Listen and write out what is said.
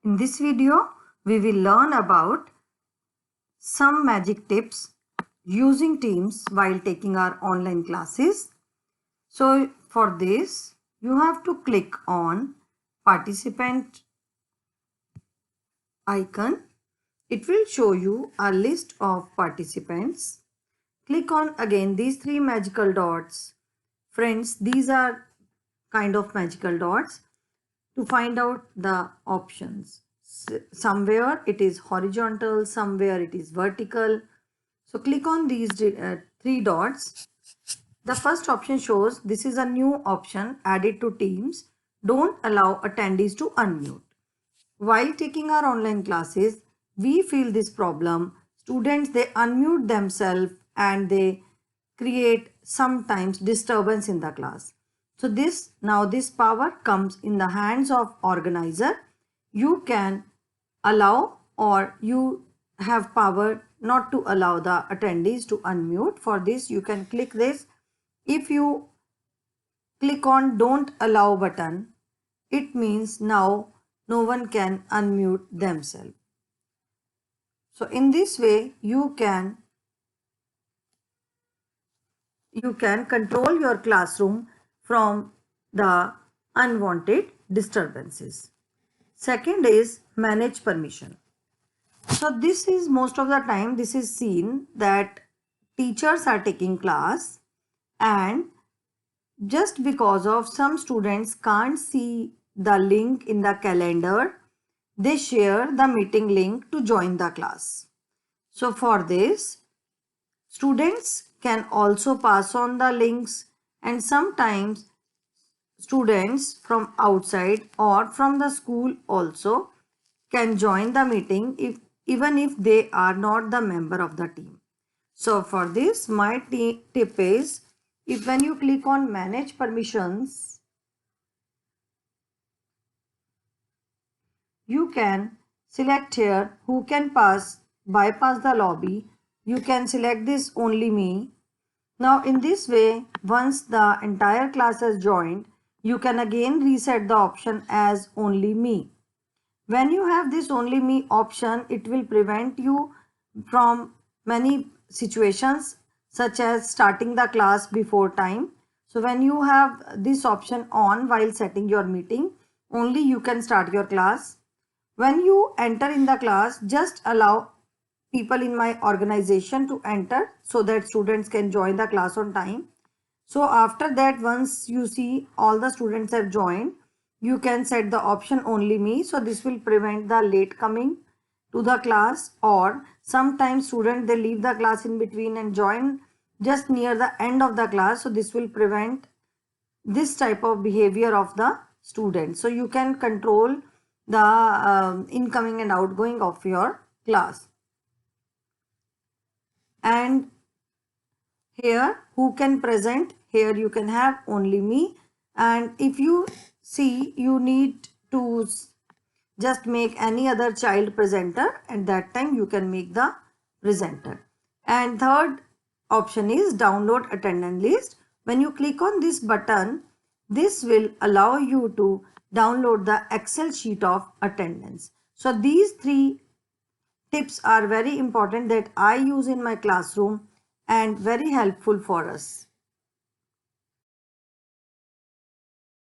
In this video, we will learn about some magic tips using Teams while taking our online classes. So for this, you have to click on participant icon. It will show you a list of participants. Click on again these three magical dots. Friends, these are kind of magical dots to find out the options. Somewhere it is horizontal, somewhere it is vertical. So click on these three dots. The first option shows this is a new option added to Teams. Don't allow attendees to unmute. While taking our online classes, we feel this problem. Students, they unmute themselves and they create sometimes disturbance in the class. So this power comes in the hands of organizer. You can allow or you have power not to allow the attendees to unmute. For this, you can click this. If you click on don't allow button, it means now no one can unmute themselves. So in this way, you can control your classroom from the unwanted disturbances. Second is manage permission. So this is most of the time this is seen that teachers are taking class and just because of some students can't see the link in the calendar, they share the meeting link to join the class. So for this, students can also pass on the links, and sometimes students from outside or from the school also can join the meeting even if they are not the member of the team. So for this, my tip is, if when you click on manage permissions, you can select here who can bypass the lobby. You can select this only me. Now in this way, once the entire class has joined, you can again reset the option as only me. When you have this only me option, it will prevent you from many situations such as starting the class before time. So when you have this option on while setting your meeting, only you can start your class. When you enter in the class, just allow people in my organization to enter so that students can join the class on time. So after that, once you see all the students have joined, you can set the option only me. So this will prevent the late coming to the class, or sometimes students they leave the class in between and join just near the end of the class. So this will prevent this type of behavior of the student. So you can control the incoming and outgoing of your class. And here who can present, here you can have only me, and if you see you need to just make any other child presenter, at that time you can make the presenter. And third option is download attendance list. When you click on this button, this will allow you to download the Excel sheet of attendance. So these three tips are very important that I use in my classroom and very helpful for us.